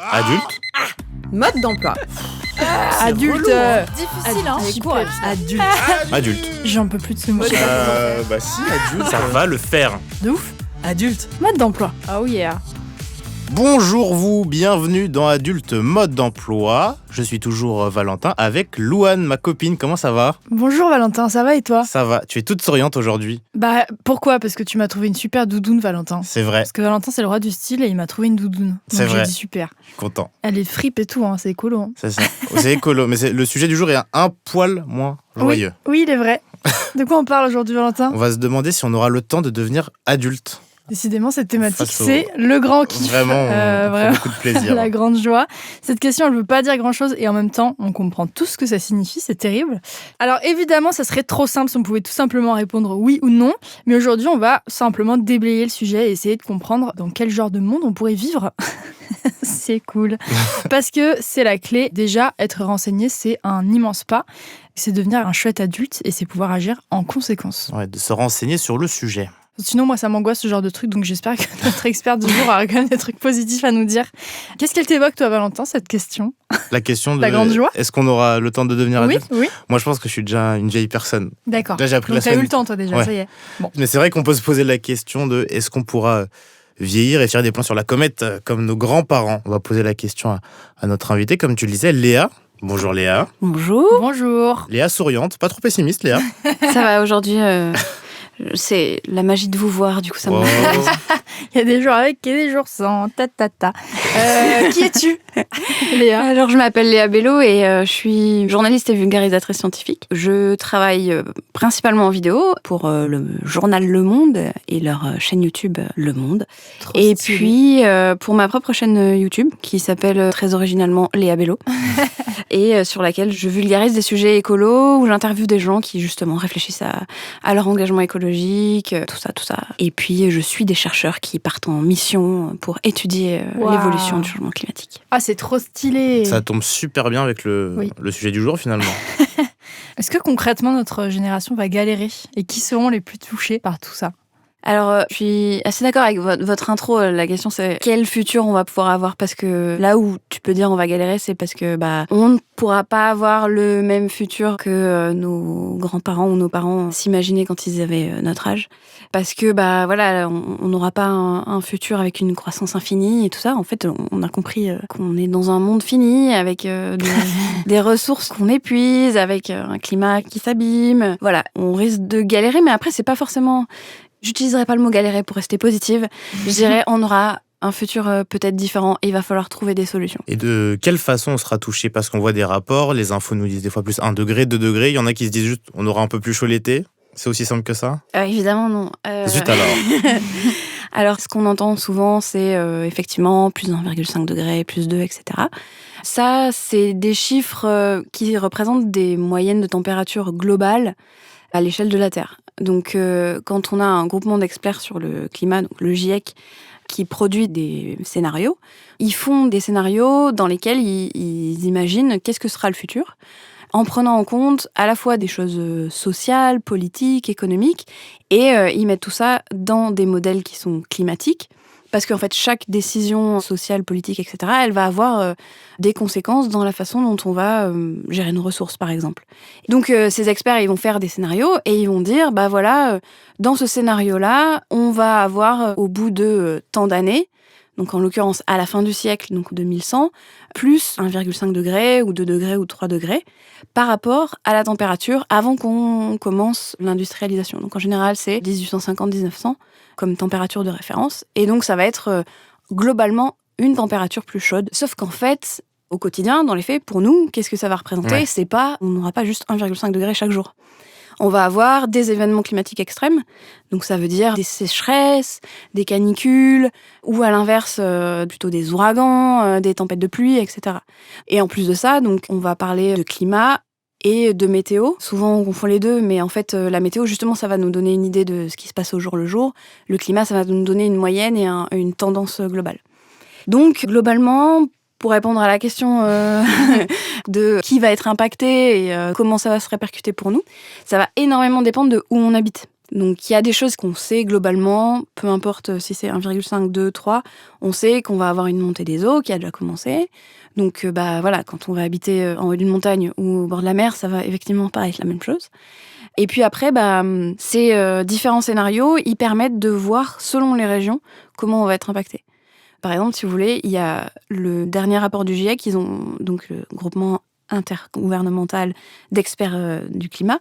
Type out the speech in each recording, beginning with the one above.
Adulte. Mode d'emploi. Adulte. Difficile, hein. Avec courage. Adulte. Adulte. J'en peux plus de ce mot. Bah si, adulte. Ça va le faire. De ouf. Adulte. Mode d'emploi. Oh yeah. Bonjour vous, bienvenue dans Adulte Mode d'Emploi. Je suis toujours Valentin avec Louane, ma copine. Comment ça va ? Bonjour Valentin, ça va et toi ? Ça va, tu es toute souriante aujourd'hui. Bah pourquoi ? Parce que tu m'as trouvé une super doudoune Valentin. C'est vrai, Parce que Valentin c'est le roi du style et il m'a trouvé une doudoune. C'est Donc vrai. j'ai dit super. je suis content. Elle est fripe et tout, hein, c'est écolo. Hein. C'est ça. C'est écolo, mais le sujet du jour est un poil moins joyeux. Oui, il est vrai. De quoi on parle aujourd'hui Valentin ? On va se demander si on aura le temps de devenir adulte. Décidément, cette thématique, Face au- c'est le grand kiff. Vraiment, on prend vraiment. beaucoup de plaisir. La grande joie. Cette question, elle ne veut pas dire grand-chose et en même temps, on comprend tout ce que ça signifie, c'est terrible. Alors évidemment, ça serait trop simple si on pouvait tout simplement répondre oui ou non, mais aujourd'hui, on va simplement déblayer le sujet et essayer de comprendre dans quel genre de monde on pourrait vivre. C'est cool. Parce que c'est la clé. Déjà, être renseigné, c'est un immense pas. C'est devenir un chouette adulte et c'est pouvoir agir en conséquence. Ouais, de se renseigner sur le sujet. Sinon, moi, ça m'angoisse ce genre de truc, donc j'espère que notre expert du jour aura quand même des trucs positifs à nous dire. Qu'est-ce qu'elle t'évoque, toi, Valentin, cette question ? La question de La grande joie. est-ce qu'on aura le temps de devenir Oui, adulte ? oui, Moi, je pense que je suis déjà une vieille personne. d'accord. Là, j'ai appris Donc la t'as eu semaine. le temps, toi, déjà, Ouais. ça y est. Mais c'est vrai qu'on peut se poser la question de est-ce qu'on pourra vieillir et tirer des plans sur la comète comme nos grands-parents ? On va poser la question à notre invitée, comme tu le disais, Léa. Bonjour Léa. Bonjour. Bonjour. Léa souriante, pas trop pessimiste Léa. Ça va aujourd'hui c'est la magie de vous voir, du coup ça me... Oh. Il y a des jours avec et des jours sans. Ta. Qui es-tu, Léa ? Alors je m'appelle Léa Bello et je suis journaliste et vulgarisatrice scientifique. Je travaille principalement en vidéo pour le journal Le Monde et leur chaîne YouTube Le Monde. Trop Et stylé. puis pour ma propre chaîne YouTube qui s'appelle très originalement Léa Bello et sur laquelle je vulgarise des sujets écolos où j'interviewe des gens qui justement réfléchissent à leur engagement écologique, tout ça. Et puis je suis des chercheurs qui partent en mission pour étudier Waouh. l'évolution du changement climatique. Ah, c'est trop stylé. Ça tombe super bien avec Oui. le sujet du jour finalement. Est-ce que concrètement, notre génération va galérer ? Et qui seront les plus touchés par tout ça ? Alors, je suis assez d'accord avec votre intro. La question, c'est quel futur on va pouvoir avoir ? Parce que là où tu peux dire on va galérer, c'est parce que on ne pourra pas avoir le même futur que nos grands-parents ou nos parents s'imaginaient quand ils avaient notre âge. Parce que voilà, on n'aura pas un futur avec une croissance infinie et tout ça. En fait, on a compris qu'on est dans un monde fini avec des ressources qu'on épuise, avec un climat qui s'abîme. Voilà, on risque de galérer, mais après, c'est pas forcément... J'utiliserai pas le mot galérer pour rester positive. Je dirais on aura un futur peut-être différent et il va falloir trouver des solutions. Et de quelle façon on sera touché ? Parce qu'on voit des rapports, les infos nous disent des fois plus 1 degré, 2 degrés. Il y en a qui se disent juste on aura un peu plus chaud l'été. C'est aussi simple que ça ? Évidemment non. Zut alors. Alors ce qu'on entend souvent c'est effectivement plus 1,5 degré, plus 2, etc. Ça c'est des chiffres qui représentent des moyennes de température globale à l'échelle de la Terre. Donc, quand on a un groupement d'experts sur le climat, donc le GIEC, qui produit des scénarios, ils font des scénarios dans lesquels ils imaginent qu'est-ce que sera le futur, en prenant en compte à la fois des choses sociales, politiques, économiques, et ils mettent tout ça dans des modèles qui sont climatiques, parce qu'en fait, chaque décision sociale, politique, etc., elle va avoir des conséquences dans la façon dont on va gérer nos ressources, par exemple. Donc, ces experts, ils vont faire des scénarios et ils vont dire, dans ce scénario-là, on va avoir, au bout de tant d'années, donc en l'occurrence à la fin du siècle, donc 2100, plus 1,5 degré ou 2 degrés ou 3 degrés par rapport à la température avant qu'on commence l'industrialisation. Donc en général, c'est 1850-1900 comme température de référence. Et donc ça va être globalement une température plus chaude. Sauf qu'en fait, au quotidien, dans les faits, pour nous, qu'est-ce que ça va représenter ? Ouais. On n'aura pas juste 1,5 degré chaque jour. On va avoir des événements climatiques extrêmes, donc ça veut dire des sécheresses, des canicules, ou à l'inverse, plutôt des ouragans, des tempêtes de pluie, etc. Et en plus de ça, donc on va parler de climat et de météo. Souvent, on confond les deux, mais en fait, la météo, justement, ça va nous donner une idée de ce qui se passe au jour le jour. Le climat, ça va nous donner une moyenne et une tendance globale. Donc, globalement, pour répondre à la question de qui va être impacté et comment ça va se répercuter pour nous, ça va énormément dépendre de où on habite. Donc il y a des choses qu'on sait globalement, peu importe si c'est 1,5, 2, 3, on sait qu'on va avoir une montée des eaux qui a déjà commencé. Donc voilà, quand on va habiter en haut d'une montagne ou au bord de la mer, ça va effectivement pas être la même chose. Et puis après, ces différents scénarios, ils permettent de voir, selon les régions, comment on va être impacté. Par exemple, si vous voulez, il y a le dernier rapport du GIEC, ils ont donc le groupement intergouvernemental d'experts du climat,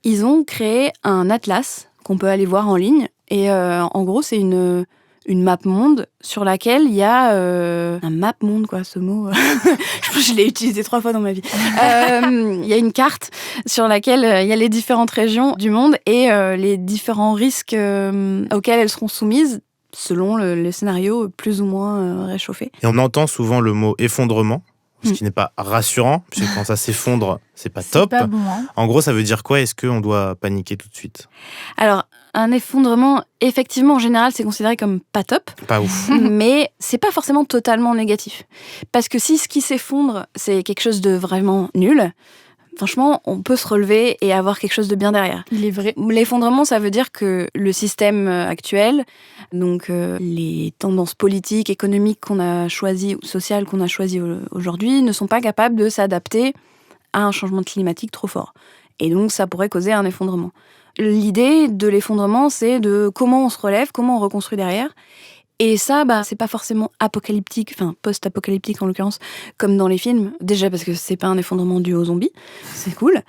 ils ont créé un atlas qu'on peut aller voir en ligne. Et en gros, c'est une map monde sur laquelle il y a un map monde, quoi, ce mot. Je pense que je l'ai utilisé 3 fois dans ma vie. Il y a une carte sur laquelle il y a les différentes régions du monde et les différents risques auxquels elles seront soumises selon le scénario plus ou moins réchauffé. Et on entend souvent le mot effondrement, ce qui n'est pas rassurant, puisque quand ça s'effondre, c'est pas top. C'est pas bon, hein. En gros, ça veut dire quoi? Est-ce qu'on doit paniquer tout de suite? Alors, un effondrement, effectivement, en général, c'est considéré comme pas top. Pas ouf. Mais c'est pas forcément totalement négatif. Parce que si ce qui s'effondre, c'est quelque chose de vraiment nul, franchement, on peut se relever et avoir quelque chose de bien derrière. Il est vrai. L'effondrement, ça veut dire que le système actuel, donc les tendances politiques, économiques qu'on a choisies, ou sociales qu'on a choisies aujourd'hui, ne sont pas capables de s'adapter à un changement climatique trop fort. Et donc, ça pourrait causer un effondrement. L'idée de l'effondrement, c'est de comment on se relève, comment on reconstruit derrière. Et ça, c'est pas forcément apocalyptique, enfin post-apocalyptique en l'occurrence, comme dans les films. Déjà parce que c'est pas un effondrement dû aux zombies, c'est cool.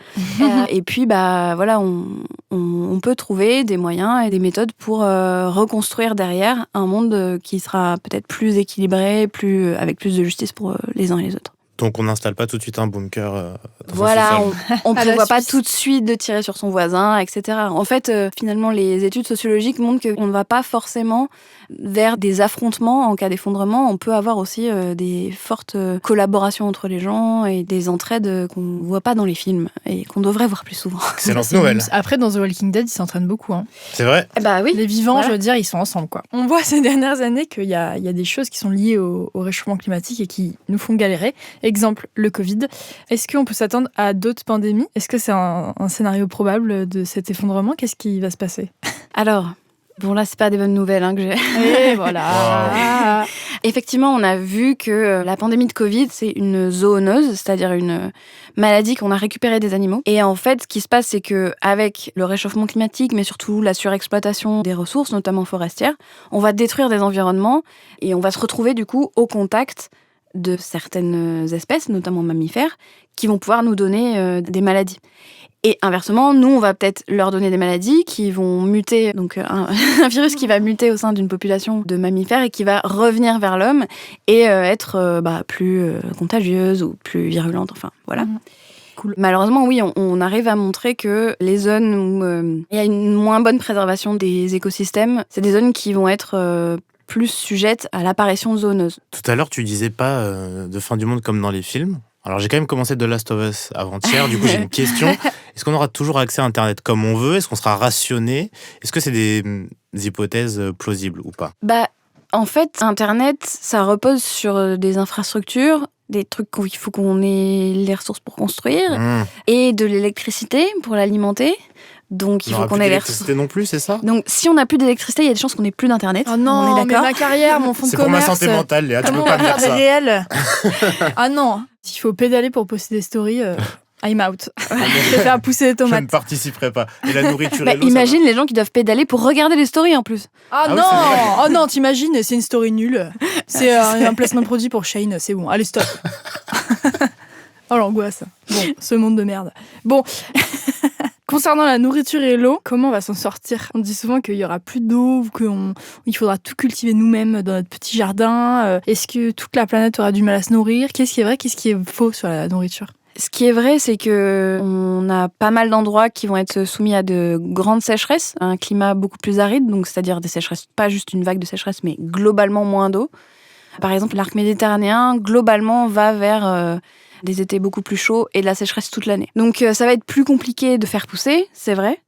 Et puis voilà, on peut trouver des moyens et des méthodes pour reconstruire derrière un monde qui sera peut-être plus équilibré, avec plus de justice pour les uns et les autres. Donc on n'installe pas tout de suite un bunker dans voilà, son sous-sol. on prévoit pas tout de suite de tirer sur son voisin, etc. En fait, finalement, les études sociologiques montrent qu'on ne va pas forcément vers des affrontements en cas d'effondrement. On peut avoir aussi des fortes collaborations entre les gens et des entraides qu'on voit pas dans les films et qu'on devrait voir plus souvent. Excellente nouvelle. Après, dans The Walking Dead, ils s'entraînent beaucoup. Hein. C'est vrai. Oui. Les vivants, Voilà. je veux dire, ils sont ensemble, quoi. On voit ces dernières années qu'il y a des choses qui sont liées au réchauffement climatique et qui nous font galérer. Exemple, le Covid. Est-ce qu'on peut s'attendre à d'autres pandémies? Est-ce que c'est un scénario probable de cet effondrement? Qu'est-ce qui va se passer? Alors, bon là, c'est pas des bonnes nouvelles que j'ai. Et voilà. Effectivement, on a vu que la pandémie de Covid, c'est une zoonose, c'est-à-dire une maladie qu'on a récupérée des animaux. Et en fait, ce qui se passe, c'est qu'avec le réchauffement climatique, mais surtout la surexploitation des ressources, notamment forestières, on va détruire des environnements et on va se retrouver du coup au contact de certaines espèces, notamment mammifères, qui vont pouvoir nous donner des maladies. Et inversement, nous, on va peut-être leur donner des maladies qui vont muter, donc un virus qui va muter au sein d'une population de mammifères et qui va revenir vers l'homme et être plus contagieuse ou plus virulente, enfin voilà. Cool. Malheureusement, oui, on arrive à montrer que les zones où il y a une moins bonne préservation des écosystèmes, c'est des zones qui vont être plus sujettes à l'apparition zooneuses. Tout à l'heure, tu disais pas de fin du monde comme dans les films. Alors, j'ai quand même commencé The Last of Us avant-hier. Du coup, j'ai une question. Est-ce qu'on aura toujours accès à Internet comme on veut? Est-ce qu'on sera rationné? Est-ce que c'est des hypothèses plausibles ou pas? En fait, Internet, ça repose sur des infrastructures, des trucs qu'il faut qu'on ait les ressources pour construire, et de l'électricité pour l'alimenter. Donc, il faut qu'on ait l'électricité non plus, c'est ça? Donc, si on n'a plus d'électricité, il y a des chances qu'on n'ait plus d'Internet. Oh non, on est mais d'accord. ma carrière, mon fonds de C'est pour commerce. ma santé mentale, Léa, tu peux Comment pas on me va dire faire ça. des réels? Ah non, s'il faut pédaler pour poster des stories, I'm out. Je vais faire pousser des Je ne tomates. participerai pas. Et la nourriture et l'eau, imagine les gens qui doivent pédaler pour regarder les stories en plus. Ah oui, non, c'est vrai. oh non, t'imagines, c'est une story nulle. C'est un placement de produit pour Shane, c'est bon. Allez, stop. Oh l'angoisse. Bon, ce monde de merde. Bon. Concernant la nourriture et l'eau, comment on va s'en sortir? On dit souvent qu'il y aura plus d'eau, ou qu'il faudra tout cultiver nous-mêmes dans notre petit jardin. Est-ce que toute la planète aura du mal à se nourrir? Qu'est-ce qui est vrai, qu'est-ce qui est faux sur la nourriture? Ce qui est vrai, c'est que on a pas mal d'endroits qui vont être soumis à de grandes sécheresses, un climat beaucoup plus aride, donc c'est-à-dire des sécheresses, pas juste une vague de sécheresse, mais globalement moins d'eau. Par exemple, l'arc méditerranéen, globalement, va vers des étés beaucoup plus chauds et de la sécheresse toute l'année. Donc ça va être plus compliqué de faire pousser, c'est vrai.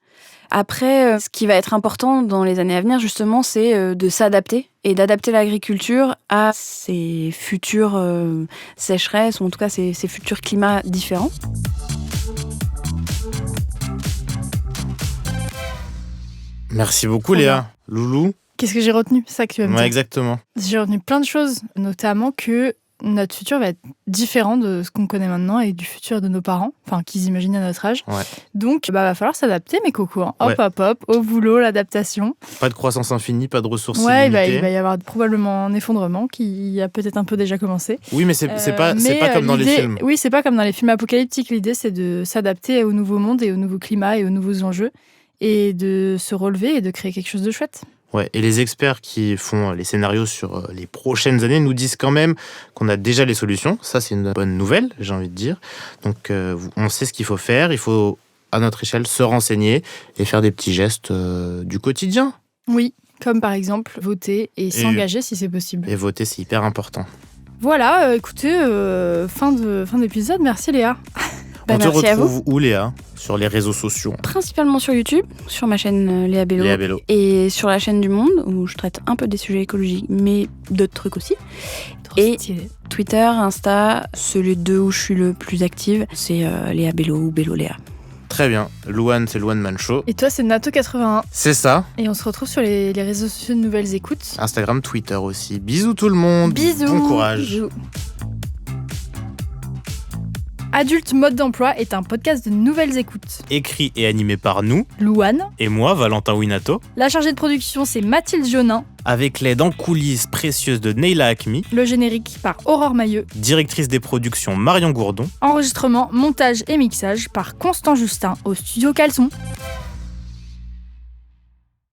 Après, ce qui va être important dans les années à venir, justement, c'est de s'adapter et d'adapter l'agriculture à ces futures sécheresses, ou en tout cas ces futurs climats différents. Merci beaucoup, Trop Léa. Loulou. Qu'est-ce que j'ai retenu? C'est ça que tu vas me Ouais, dire. exactement. J'ai retenu plein de choses, notamment que notre futur va être différent de ce qu'on connaît maintenant et du futur de nos parents, enfin qu'ils imaginent à notre âge. Ouais. Donc, va falloir s'adapter, mes cocos. Hein. Hop, Ouais. hop, hop, au boulot, l'adaptation. Pas de croissance infinie, pas de ressources Ouais, il illimitées. va y avoir probablement un effondrement qui a peut-être un peu déjà commencé. Oui, mais c'est pas comme dans les l'idée- films. Oui, c'est pas comme dans les films apocalyptiques. L'idée, c'est de s'adapter au nouveau monde et au nouveau climat et aux nouveaux enjeux et de se relever et de créer quelque chose de chouette. Ouais, et les experts qui font les scénarios sur les prochaines années nous disent quand même qu'on a déjà les solutions. Ça, c'est une bonne nouvelle, j'ai envie de dire. Donc, on sait ce qu'il faut faire. Il faut, à notre échelle, se renseigner et faire des petits gestes du quotidien. Oui, comme par exemple voter et s'engager si c'est possible. Et voter, c'est hyper important. Voilà, écoutez, fin d'épisode. Merci Léa. On te merci à vous. retrouve où, Léa? Sur les réseaux sociaux. Principalement sur YouTube, sur ma chaîne Léa Bello. Léa Bello. Et sur la chaîne du Monde, où je traite un peu des sujets écologiques, mais d'autres trucs aussi. Trop Et stylé. Twitter, Insta, c'est les deux où je suis le plus active. C'est Léa Bello ou Bello Léa. Très bien. Louane, c'est Louane Mancho. Et toi, c'est Nato81. C'est ça. Et on se retrouve sur les réseaux sociaux de Nouvelles Écoutes. Instagram, Twitter aussi. Bisous tout le monde. Bisous. Bon courage. Bisous. Adulte Mode d'Emploi est un podcast de Nouvelles Écoutes. Écrit et animé par nous. Louane. Et moi, Valentin Winato. La chargée de production, c'est Mathilde Jonin. Avec l'aide en coulisses précieuse de Neila Hakmi. Le générique par Aurore Mailleux. Directrice des productions Marion Gourdon. Enregistrement, montage et mixage par Constant Justin au studio Caleçon.